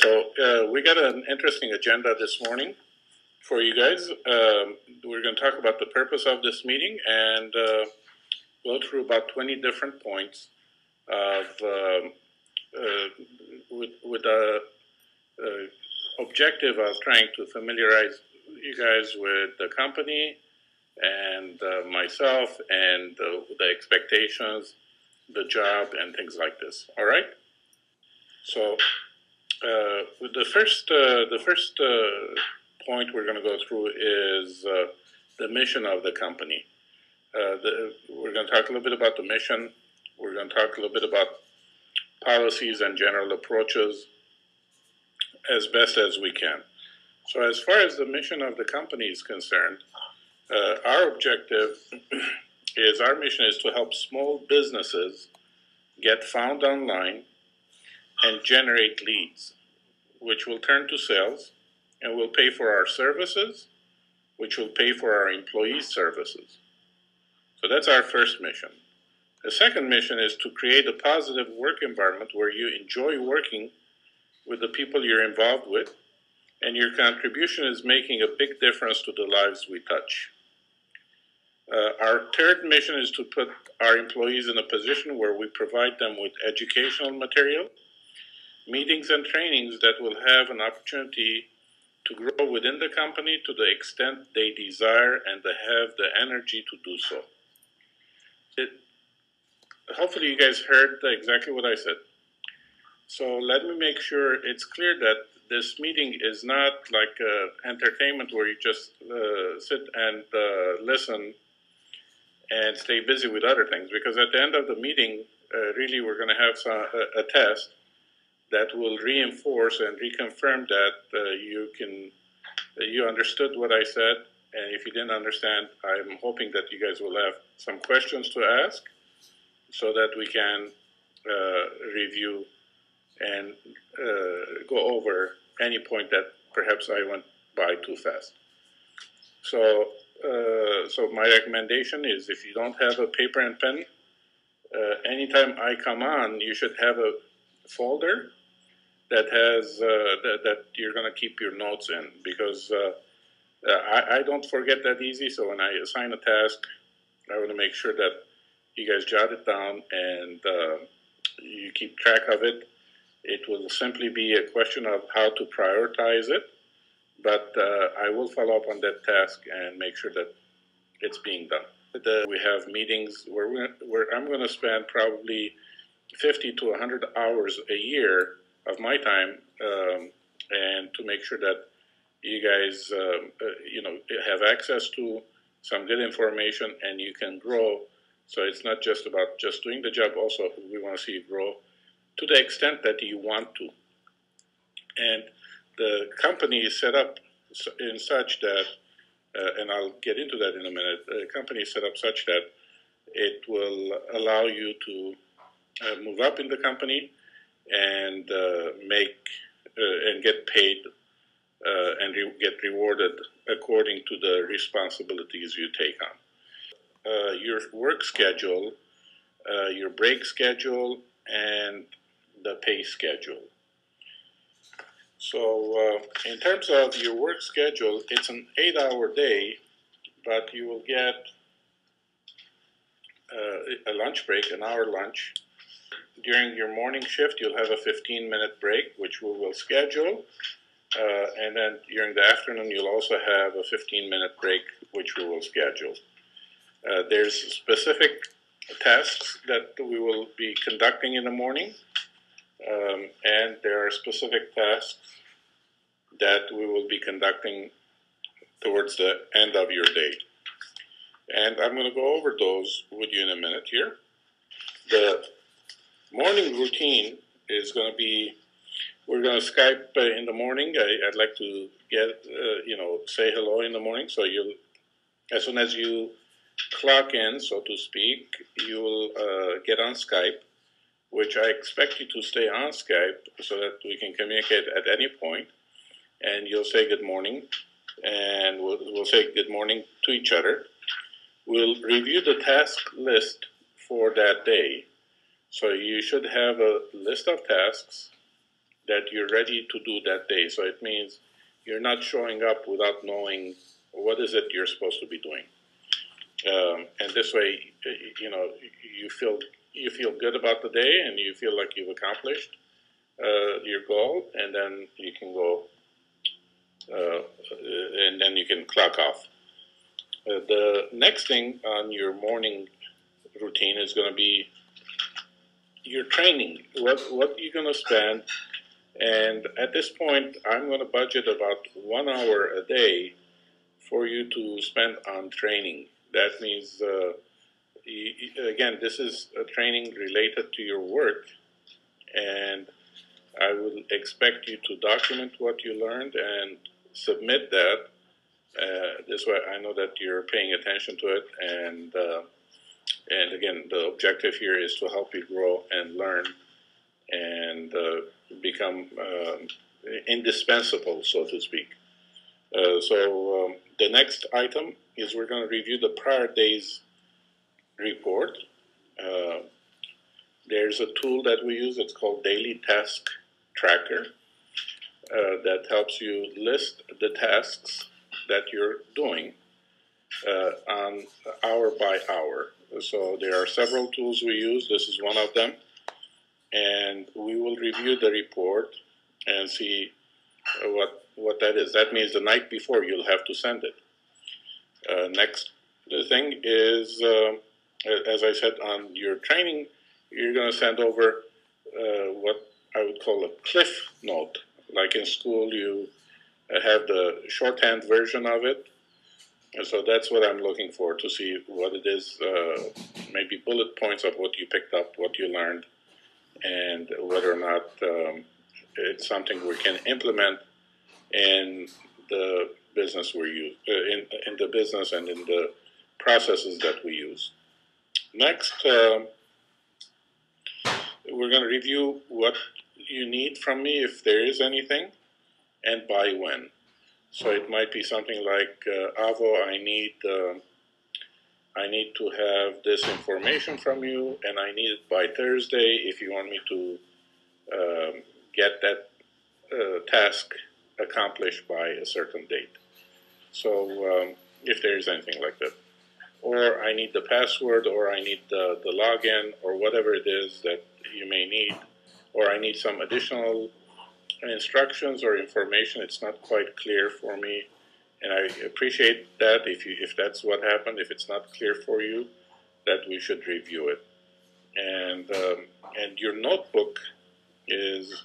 We got an interesting agenda this morning for you guys. We're going to talk about the purpose of this meeting and go through about 20 different points of with the objective of trying to familiarize you guys with the company and myself and the expectations, the job, and things like this. All right. So with the first point we're going to go through is the mission of the company. We're going to talk a little bit about the mission. We're going to talk a little bit about policies and general approaches as best as we can. So as far as the mission of the company is concerned, our objective is, our mission is to help small businesses get found online and generate leads, which will turn to sales and will pay for our services, which will pay for our employees' services. So that's our first mission. The second mission is to create a positive work environment where you enjoy working with the people you're involved with, and your contribution is making a big difference to the lives we touch. Our third mission is to put our employees in a position where we provide them with educational material, meetings and trainings that will have an opportunity to grow within the company to the extent they desire and they have the energy to do so. Hopefully you guys heard exactly what I said. So let me make sure it's clear that this meeting is not like entertainment where you just sit and listen and stay busy with other things, because at the end of the meeting, really we're going to have a test that will reinforce and reconfirm that you understood what I said, and if you didn't understand, I'm hoping that you guys will have some questions to ask so that we can review and go over any point that perhaps I went by too fast. So my recommendation is, if you don't have a paper and pen, anytime I come on, you should have a folder that has that you're going to keep your notes in, because I don't forget that easy. So when I assign a task, I want to make sure that you guys jot it down and you keep track of it. It will simply be a question of how to prioritize it, but I will follow up on that task and make sure that it's being done. We have meetings where I'm going to spend probably 50 to 100 hours a year of my time, and to make sure that you guys have access to some good information and you can grow. So it's not just about just doing the job. Also, we want to see you grow to the extent that you want to. And the company is set up in such that, and I'll get into that in a minute, the company is set up such that it will allow you to move up in the company and and get paid and get rewarded according to the responsibilities you take on. Your work schedule, your break schedule, and the pay schedule. So in terms of your work schedule, it's an 8-hour day, but you will get a lunch break, an hour lunch. During your morning shift, you'll have a 15-minute break, which we will schedule. And then during the afternoon, you'll also have a 15-minute break, which we will schedule. There's specific tasks that we will be conducting in the morning, and there are specific tasks that we will be conducting towards the end of your day. And I'm going to go over those with you in a minute here. The morning routine is going to be, we're going to Skype in the morning. I'd like to get, say hello in the morning. So you'll, as soon as you clock in, so to speak, you will get on Skype, which I expect you to stay on Skype so that we can communicate at any point. And you'll say good morning, and we'll say good morning to each other. We'll review the task list for that day. So you should have a list of tasks that you're ready to do that day. So it means you're not showing up without knowing what is it you're supposed to be doing. And this way, you feel good about the day, and you feel like you've accomplished your goal, and then you can go, and then you can clock off. The next thing on your morning routine is going to be your training. What you're going to spend, and at this point, I'm going to budget about 1 hour a day for you to spend on training. That means, again, this is a training related to your work, and I will expect you to document what you learned and submit that. This way I know that you're paying attention to it, and again, the objective here is to help you grow and learn and become indispensable, so to speak. So the next item is we're going to review the prior day's report. There's a tool that we use, it's called Daily Task Tracker, that helps you list the tasks that you're doing on hour by hour. So there are several tools we use. This is one of them. And we will review the report and see what that is. That means the night before you'll have to send it. Next thing is, as I said, on your training, you're going to send over what I would call a cliff note. Like in school, you have the shorthand version of it. And so that's what I'm looking for, to see what it is, maybe bullet points of what you picked up, what you learned, and whether or not it's something we can implement in the business in the business and in the processes that we use. Next, we're going to review what you need from me, if there is anything, and by when. So it might be something like, Avo, I need to have this information from you, and I need it by Thursday if you want me to get that task accomplished by a certain date. So if there is anything like that. Or I need the password, or I need the login, or whatever it is that you may need, or I need some additional instructions or information. It's not quite clear for me, and I appreciate that if that's what happened. If it's not clear for you, that we should review it. And your notebook is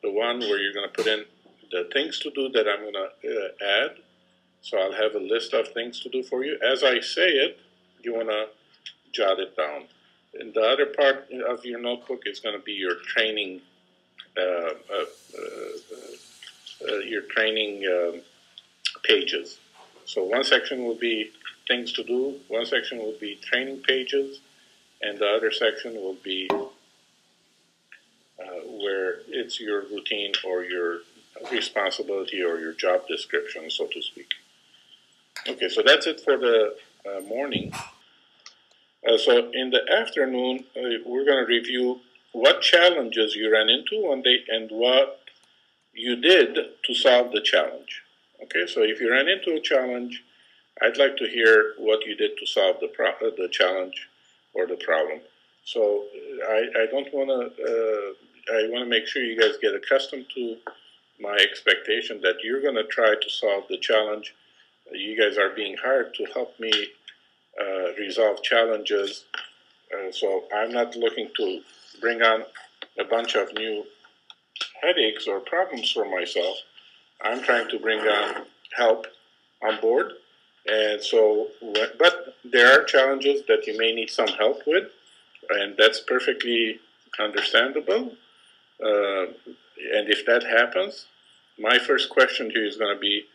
the one where you're going to put in the things to do that I'm going to add. So I'll have a list of things to do for you. As I say it, you want to jot it down. And the other part of your notebook is going to be your training pages. So one section will be things to do, one section will be training pages, and the other section will be where it's your routine or your responsibility or your job description, so to speak. Okay, so that's it for the morning. So in the afternoon, we're going to review what challenges you ran into one day and what you did to solve the challenge. Okay, so if you ran into a challenge, I'd like to hear what you did to solve the challenge or the problem. So I don't want to. I want to make sure you guys get accustomed to my expectation that you're going to try to solve the challenge. You guys are being hired to help me resolve challenges. So I'm not looking to bring on a bunch of new headaches or problems for myself. I'm trying to bring on help on board. And so, but there are challenges that you may need some help with, and that's perfectly understandable. And if that happens, my first question to you is going to be,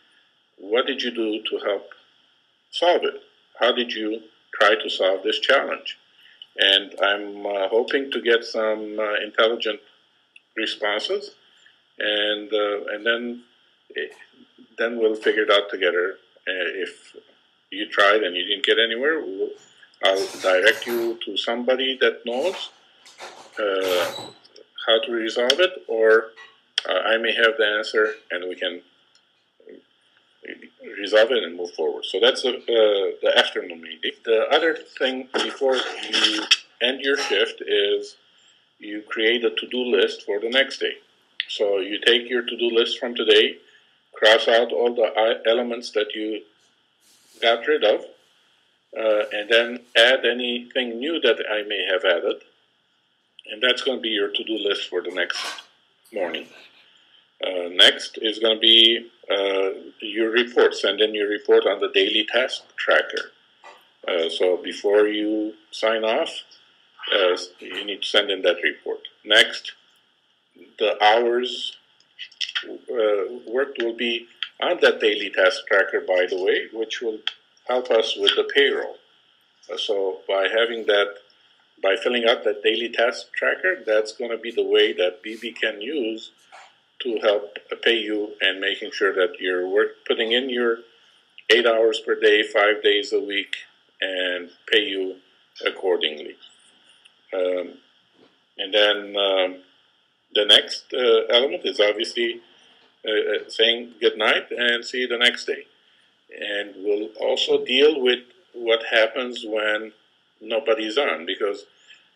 what did you do to help solve it? How did you try to solve this challenge? And I'm hoping to get some intelligent responses, and then we'll figure it out together. If you tried and you didn't get anywhere, I'll direct you to somebody that knows how to resolve it, or I may have the answer, and we can resolve it and move forward. So that's the afternoon meeting. The other thing before you end your shift is you create a to-do list for the next day. So you take your to-do list from today, cross out all the elements that you got rid of, and then add anything new that I may have added. And that's going to be your to-do list for the next morning. Next is going to be your report. Send in your report on the daily task tracker. So before you sign off, you need to send in that report. Next, the hours worked will be on that daily task tracker, by the way, which will help us with the payroll. So by having that, by filling out that daily task tracker, that's going to be the way that BB can use to help pay you and making sure that you're putting in your 8 hours per day, 5 days a week, and pay you accordingly. And then the next element is obviously saying good night and see you the next day. And we'll also deal with what happens when nobody's on, because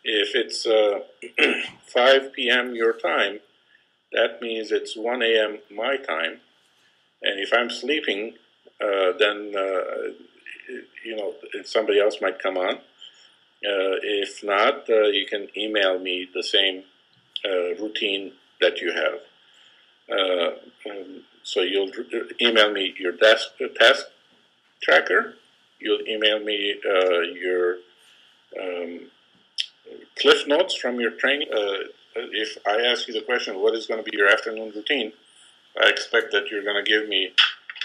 if it's 5 p.m. your time, that means it's 1 a.m. my time. And if I'm sleeping, then somebody else might come on. If not, you can email me the same routine that you have. So you'll email me your task tracker. You'll email me your cliff notes from your training. If I ask you the question, what is going to be your afternoon routine, I expect that you're going to give me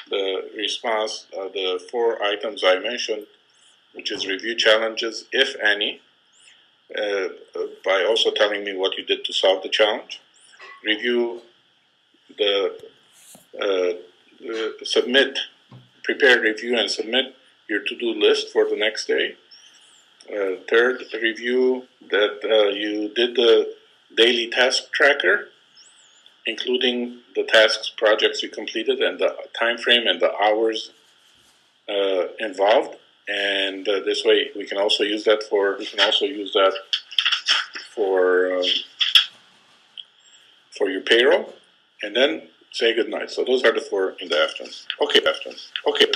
the response, the 4 items I mentioned, which is review challenges, if any, by also telling me what you did to solve the challenge. Review prepare, review, and submit your to-do list for the next day. Third, review that you did the daily task tracker, including the tasks, projects you completed, and the time frame and the hours involved. And this way, we can also use that for your payroll. And then say goodnight. So those are the 4 in the afternoon. Okay.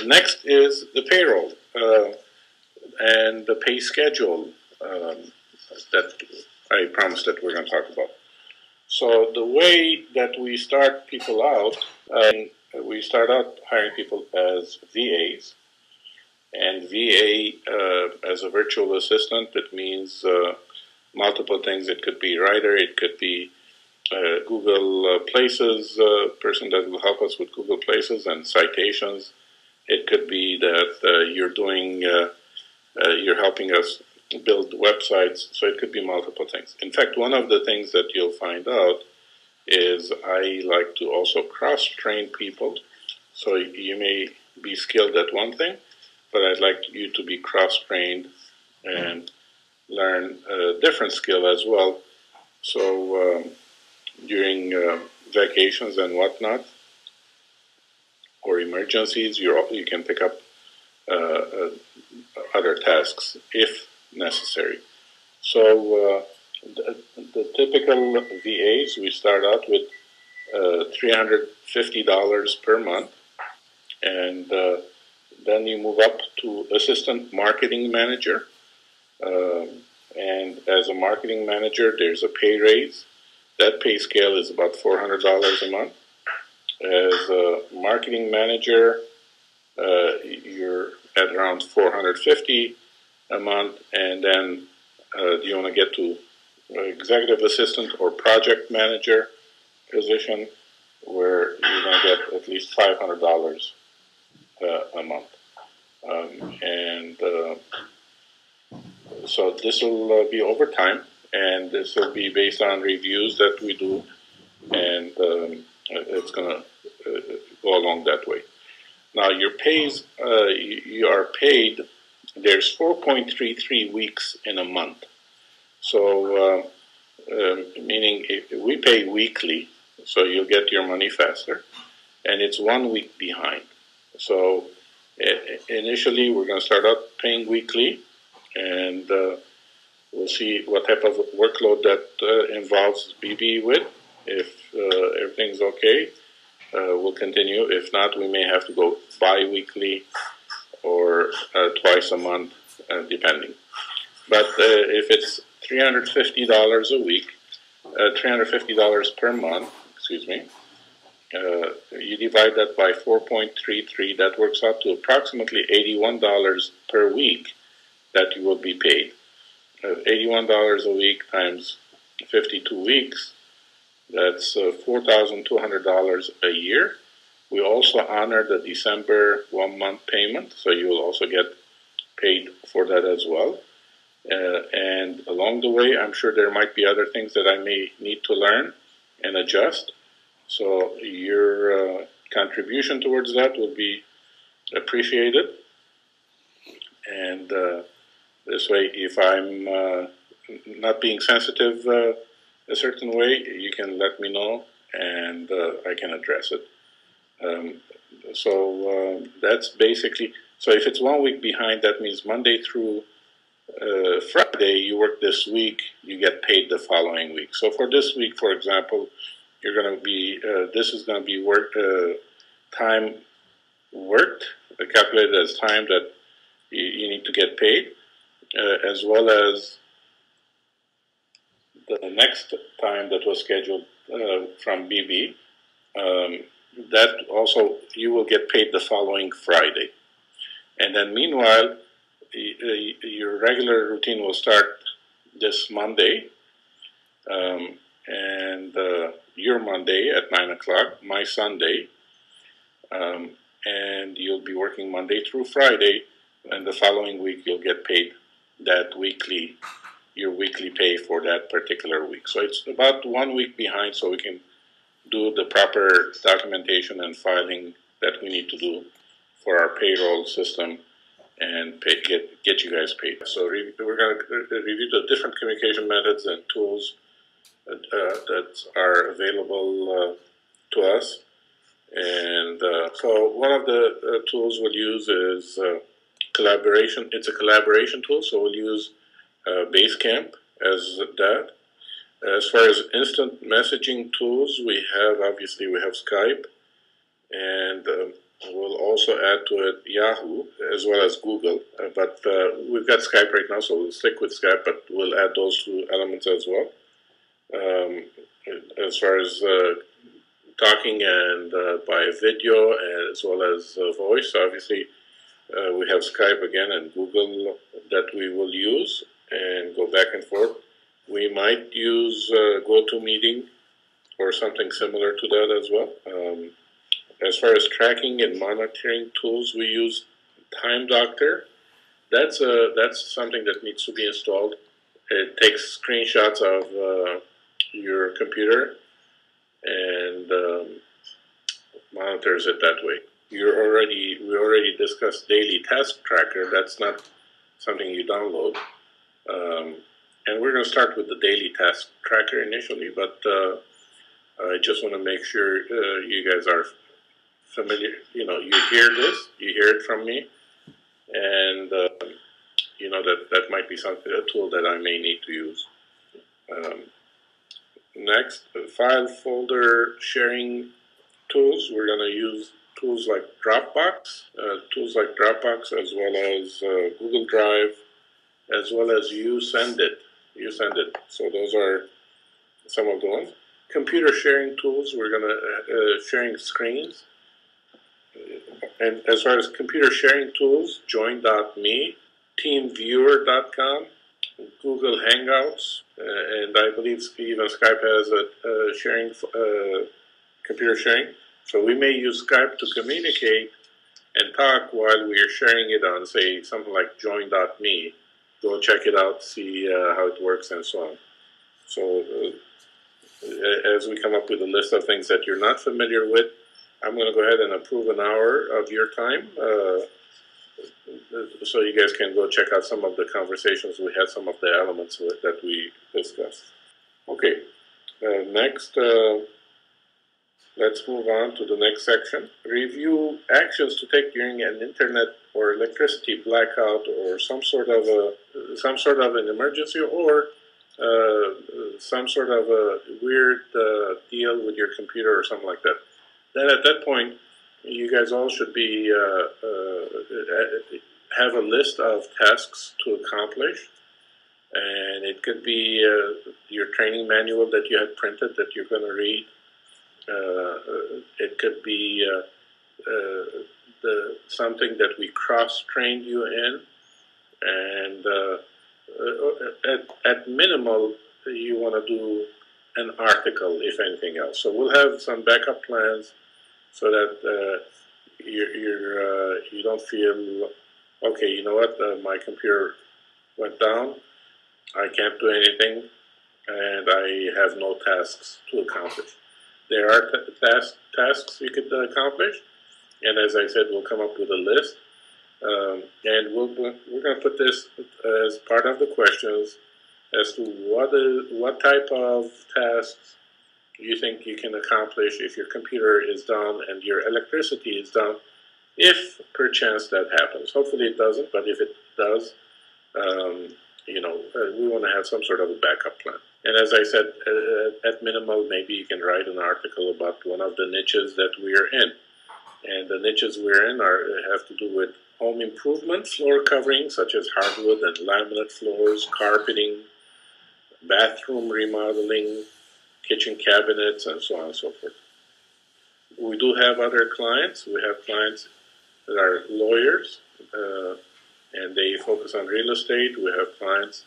Next is the payroll and the pay schedule that I promised that we're going to talk about. So the way that we start people out, we start out hiring people as VAs. And VA as a virtual assistant, it means multiple things. It could be writer, it could be Google Places, person that will help us with Google Places and citations. It could be that you're helping us build websites. So it could be multiple things. In fact, one of the things that you'll find out is I like to also cross-train people. So you may be skilled at one thing, but I'd like you to be cross-trained and learn a different skill as well. So during vacations and whatnot, or emergencies, you can pick up other tasks if necessary. So the typical VAs, we start out with $350 per month, and then you move up to assistant marketing manager. And as a marketing manager, there's a pay raise. That pay scale is about $400 a month. As a marketing manager, you're at around $450 a month, and then you want to get to executive assistant or project manager position, where you're going to get at least $500 a month. So this will be over time, and this will be based on reviews that we do, and it's going to go along that way. Now, your pays, you are paid, there's 4.33 weeks in a month. So, meaning we pay weekly. so you'll get your money faster, and it's 1 week behind. So initially, we're going to start out paying weekly, and we'll see what type of workload that involves BB with. If everything's okay, we'll continue. If not, we may have to go bi-weekly or twice a month, depending. But if it's $350 a week, $350 per month, excuse me, you divide that by 4.33, that works out to approximately $81 per week that you will be paid. $81 a week times 52 weeks, that's $4,200 a year. We also honor the December 1 month payment, so you will also get paid for that as well. And along the way, I'm sure there might be other things that I may need to learn and adjust. So your contribution towards that will be appreciated. And this way, if I'm not being sensitive a certain way, you can let me know and I can address it. So that's basically, so if it's 1 week behind, that means Monday through Friday, you work this week, you get paid the following week. So for this week, for example, you're going to be, this is going to be time worked, calculated as time that you need to get paid, as well as the next time that was scheduled from BB. That also, you will get paid the following Friday. And then meanwhile, your regular routine will start this Monday, and your Monday at 9 o'clock, my Sunday, and you'll be working Monday through Friday, and the following week you'll get paid that weekly, your weekly pay for that particular week. So it's about 1 week behind, so we can do the proper documentation and filing that we need to do for our payroll system and get you guys paid. So we're going to review the different communication methods and tools that are available to us. And so one of the tools we'll use is collaboration. It's a collaboration tool, so we'll use Basecamp as that. As far as instant messaging tools, we have Skype, and we'll also add to it Yahoo as well as Google. But we've got Skype right now, so we'll stick with Skype, but we'll add those two elements as well. As far as talking and by video as well as voice, obviously we have Skype again and Google that we will use and go back and forth. We might use GoToMeeting or something similar to that as well. As far as tracking and monitoring tools, we use Time Doctor. That's something that needs to be installed. It takes screenshots of your computer and monitors it that way. We already discussed Daily Task Tracker. That's not something you download. And we're going to start with the Daily Task Tracker initially, but I just want to make sure you guys are familiar. You hear this, you hear it from me, and that might be a tool that I may need to use. Next, file folder sharing tools. We're going to use tools like Dropbox, as well as Google Drive, as well as YouSendIt. So those are some of the ones. Computer sharing tools, we're going to sharing screens. And as far as computer sharing tools, Join.me, TeamViewer.com, Google Hangouts, and I believe even Skype has a sharing computer sharing. So we may use Skype to communicate and talk while we are sharing it on, say, something like Join.me. Go check it out, see how it works, and so on. So as we come up with a list of things that you're not familiar with, I'm going to go ahead and approve an hour of your time so you guys can go check out some of the conversations we had, some of the elements that we discussed. Okay, next, Let's move on to the next section. Review actions to take during an internet or electricity blackout or some sort of an emergency or some sort of a weird deal with your computer or something like that. Then at that point, you guys all should be have a list of tasks to accomplish, and it could be your training manual that you had printed that you're going to read. It could be something that we cross-trained you in, and at minimal, you want to do an article, if anything else. So we'll have some backup plans so that you don't feel, okay, you know what, my computer went down, I can't do anything, and I have no tasks to accomplish. There are tasks you could accomplish, and as I said, we'll come up with a list, and we're going to put this as part of the questions as to what type of tasks you think you can accomplish if your computer is down and your electricity is down, if perchance that happens. Hopefully it doesn't, but if it does, we want to have some sort of a backup plan. And as I said, at minimal, maybe you can write an article about one of the niches that we're in. And the niches we're in have to do with home improvement, floor covering, such as hardwood and laminate floors, carpeting, bathroom remodeling, kitchen cabinets, and so on and so forth. We do have other clients. We have clients that are lawyers, and they focus on real estate. We have clients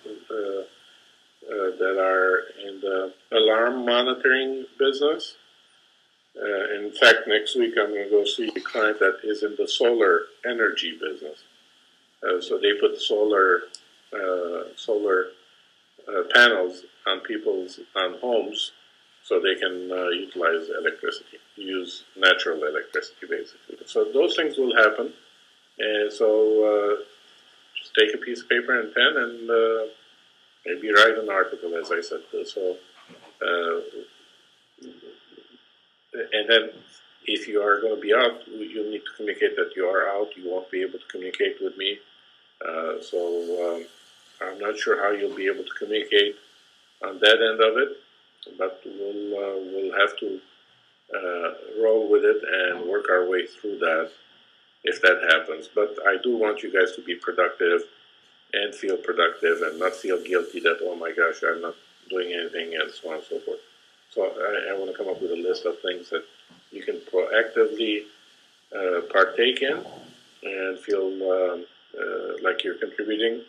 that are in the alarm monitoring business. In fact, next week I'm going to go see a client that is in the solar energy business. So they put solar panels on homes so they can utilize electricity, use natural electricity basically. So those things will happen. And so just take a piece of paper and pen and maybe write an article, as I said. So, and then if you are going to be out, you'll need to communicate that you are out. You won't be able to communicate with me. So I'm not sure how you'll be able to communicate on that end of it, but we'll have to roll with it and work our way through that if that happens. But I do want you guys to be productive and feel productive and not feel guilty that, oh my gosh, I'm not doing anything, and so on and so forth. So I want to come up with a list of things that you can proactively partake in and feel like you're contributing,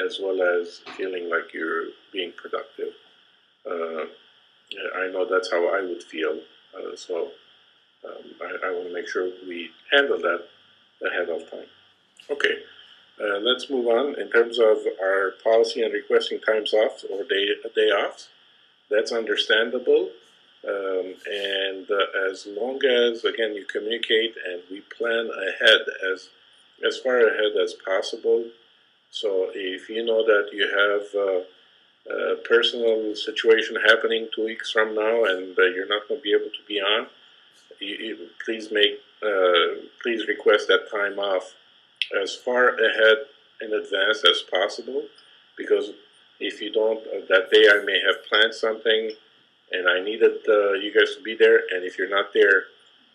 as well as feeling like you're being productive. I know that's how I would feel, so I want to make sure we handle that ahead of time. Okay. Let's move on. In terms of our policy and requesting times off or day offs, that's understandable. And as long as, again, you communicate and we plan ahead as far ahead as possible. So if you know that you have a personal situation happening 2 weeks from now and you're not going to be able to be on, please request that time off as far ahead in advance as possible, because if you don't, that day I may have planned something and I needed you guys to be there, and if you're not there,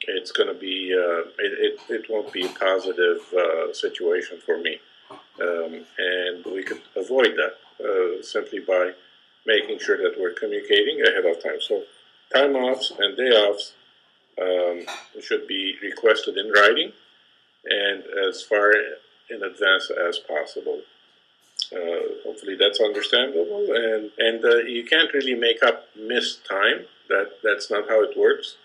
it's going to be, it won't be a positive situation for me. And we could avoid that simply by making sure that we're communicating ahead of time. So time offs and day offs should be requested in writing and as far in advance as possible. Hopefully that's understandable, and you can't really make up missed time. That's not how it works.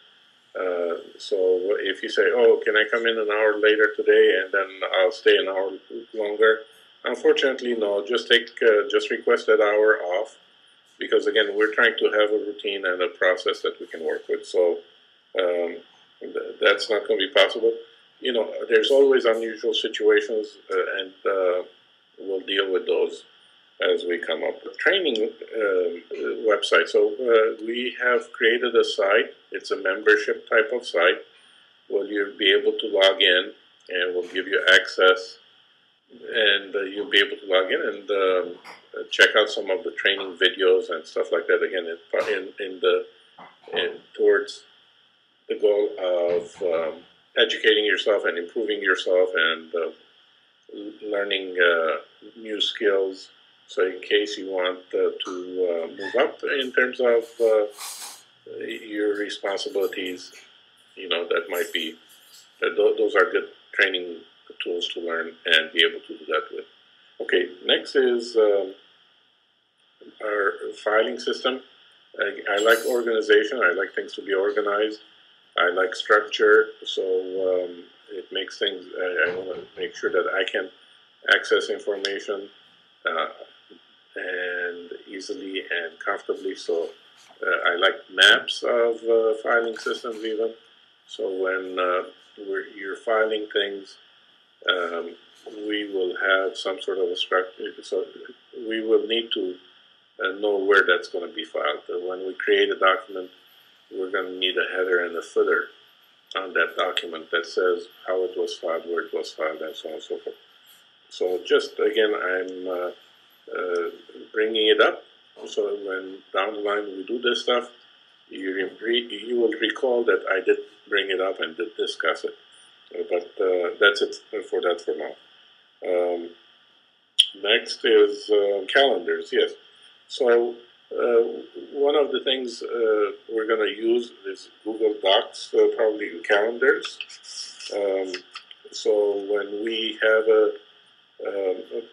So if you say, oh, can I come in an hour later today and then I'll stay an hour longer? Unfortunately, no. Just request that hour off, because again, we're trying to have a routine and a process that we can work with. So that's not going to be possible. You know, there's always unusual situations, and we'll deal with those as we come up with training website. So we have created a site It's a membership type of site. Well, you'll be able to log in, and we'll give you access, and you'll be able to log in and check out some of the training videos and stuff like that. Again, towards the goal of educating yourself and improving yourself and learning new skills. So in case you want to move up in terms of your responsibilities, that might be, those are good training tools to learn and be able to do that with. Okay, next is our filing system. I like organization. I like things to be organized. I like structure, so it makes things, I want to make sure that I can access information and easily and comfortably. So I like maps of filing systems even. So when you're filing things, we will have some sort of a structure. So we will need to know where that's going to be filed. When we create a document, we're going to need a header and a footer on that document that says how it was filed, where it was filed, and so on and so forth. So just, again, I'm bringing it up, so when down the line we do this stuff, you will recall that I did bring it up and did discuss it. But that's it for that for now. Next is calendars, yes. So one of the things we're going to use is Google Docs, probably calendars. So when we have a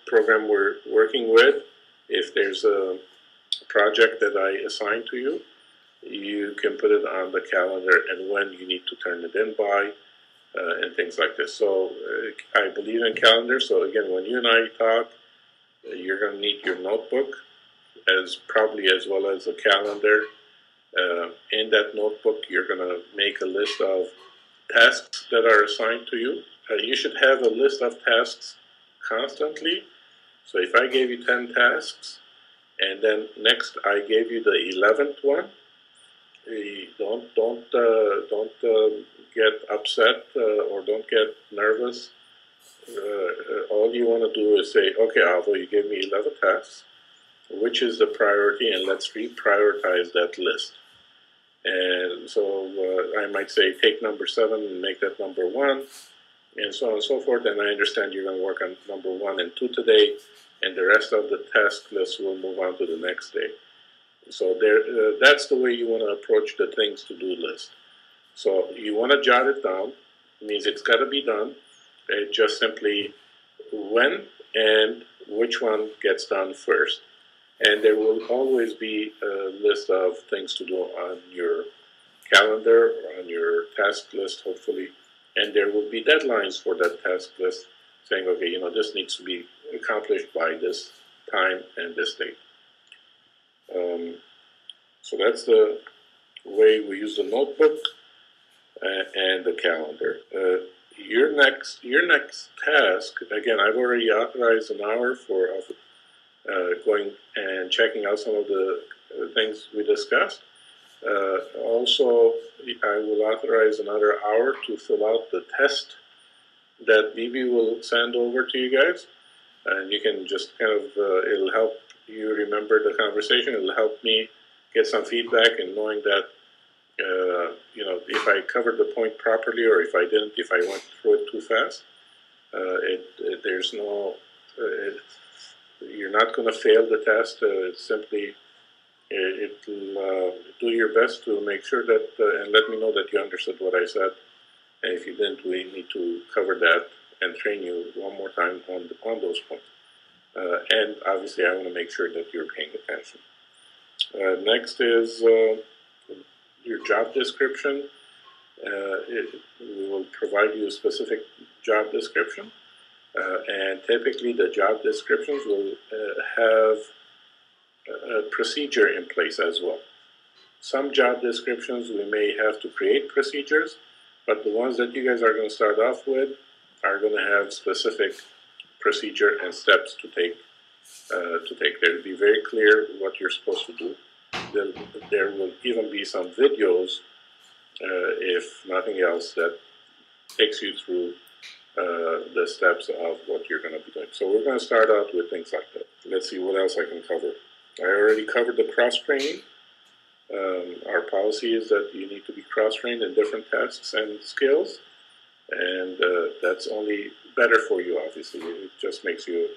program we're working with, if there's a project that I assign to you, you can put it on the calendar and when you need to turn it in by, and things like this. So I believe in calendars. So again, when you and I talk, you're going to need your notebook as well as a calendar. In that notebook, you're going to make a list of tasks that are assigned to you. You should have a list of tasks constantly. So if I gave you 10 tasks, and then next I gave you the 11th one, don't get upset or don't get nervous. All you want to do is say, okay, Avo, you gave me 11 tasks. Which is the priority, and let's reprioritize that list. And so I might say, take number 7 and make that number 1, and so on and so forth. And I understand you're going to work on number 1 and 2 today, and the rest of the task list will move on to the next day. So that's the way you want to approach the things to do list. So you want to jot it down. It means it's got to be done. It just simply when and which one gets done first. And there will always be a list of things to do on your calendar or on your task list, hopefully. And there will be deadlines for that task list saying, okay, this needs to be accomplished by this time and this date. So that's the way we use the notebook and the calendar. Your next task, again, I've already authorized an hour for going and checking out some of the things we discussed. Also, I will authorize another hour to fill out the test that Bibi will send over to you guys. And you can just kind of, it'll help you remember the conversation. It'll help me get some feedback and knowing that, if I covered the point properly or if I didn't, if I went through it too fast, there's no, you're not going to fail the test. It's simply, it'll do your best to make sure that, and let me know that you understood what I said. And if you didn't, we need to cover that and train you one more time on those points. And obviously, I want to make sure that you're paying attention. Next is your job description. We will provide you a specific job description. And typically, the job descriptions will have a procedure in place as well. Some job descriptions, we may have to create procedures, but the ones that you guys are going to start off with are going to have specific procedure and steps to take. They'll be very clear what you're supposed to do. There will even be some videos if nothing else, that takes you through the steps of what you're going to be doing. So we're going to start out with things like that. Let's see what else I can cover. I already covered the cross-training. Our policy is that you need to be cross-trained in different tasks and skills, and that's only better for you, obviously. It just makes you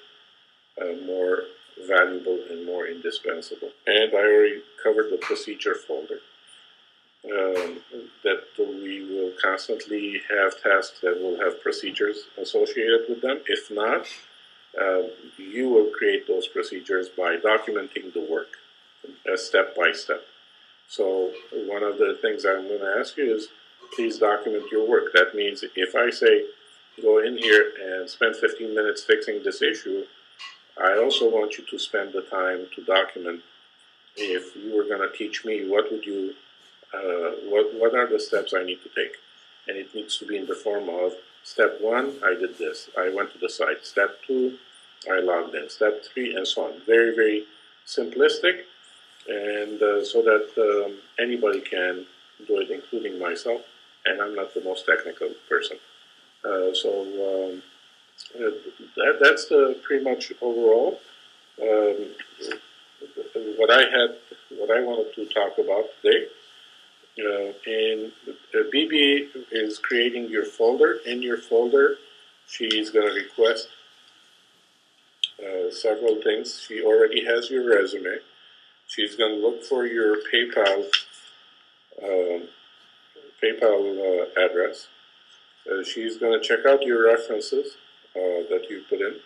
more valuable and more indispensable. And I already covered the procedure folder. That we will constantly have tasks that will have procedures associated with them. If not, you will create those procedures by documenting the work step by step. So one of the things I'm going to ask you is, please document your work. That means if I say, go in here and spend 15 minutes fixing this issue, I also want you to spend the time to document. If you were going to teach me, what would you what are the steps I need to take? And it needs to be in the form of, step 1, I did this. I went to the site. Step 2, I logged in. Step 3, and so on. Very, very simplistic, and so that anybody can do it, including myself. And I'm not the most technical person. That's the pretty much overall. What I wanted to talk about today. And BB is creating your folder. In your folder, she's going to request several things. She already has your resume. She's going to look for your PayPal address. She's going to check out your references that you put in.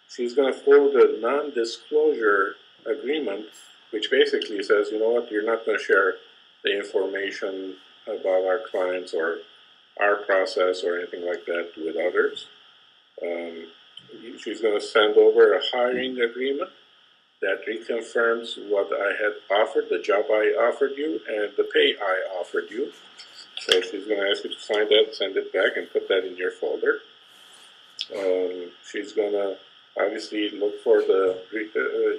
She's going to forward a non-disclosure agreement, which basically says, you know what, you're not going to share the information about our clients or our process or anything like that with others. She's going to send over a hiring agreement that reconfirms what I had offered, the job I offered you, and the pay I offered you. So she's going to ask you to sign that, send it back, and put that in your folder. She's going to obviously look for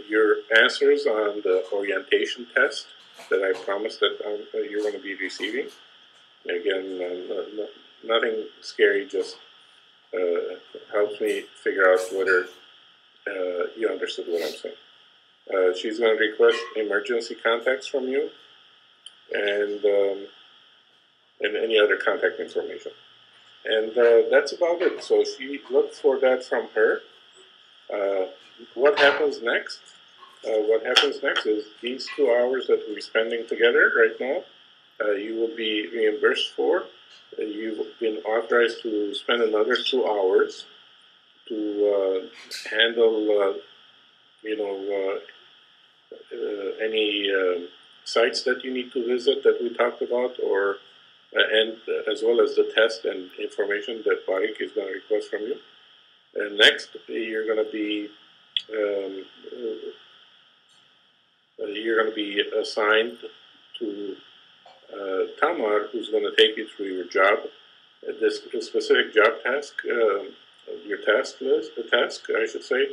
your answers on the orientation test that I promised that you're going to be receiving. Again, nothing scary, just helps me figure out whether you understood what I'm saying. She's going to request emergency contacts from you and any other contact information. And that's about it. So she looked for that from her. What happens next? What happens next is these 2 hours that we're spending together right now, you will be reimbursed for. You've been authorized to spend another 2 hours to handle, any sites that you need to visit that we talked about, or and as well as the test and information that Barik is going to request from you. And next, you're going to be assigned to Tamar, who's going to take you through your job, this specific job task, your task list, the task, I should say,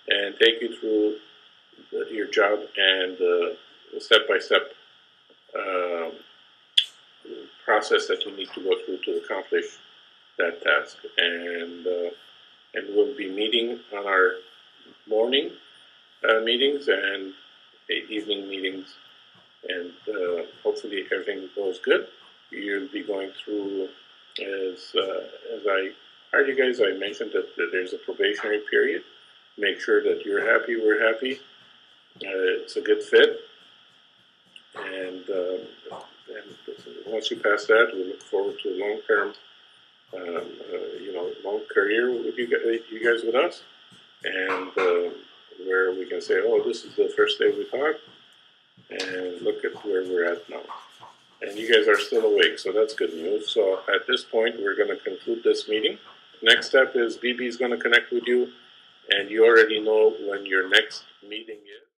and take you through your job and the step-by-step process that you need to go through to accomplish that task. And we'll be meeting on our morning meetings and evening meetings, and hopefully everything goes good. You'll be going through, as I heard you guys, I mentioned that there's a probationary period. Make sure that you're happy, we're happy, it's a good fit, and once you pass that, we look forward to a long-term, long career with you guys with us, and where we can say, oh, this is the first day we talked, and look at where we're at now. And you guys are still awake, so that's good news. So at this point, we're going to conclude this meeting. Next step is BB is going to connect with you, and you already know when your next meeting is.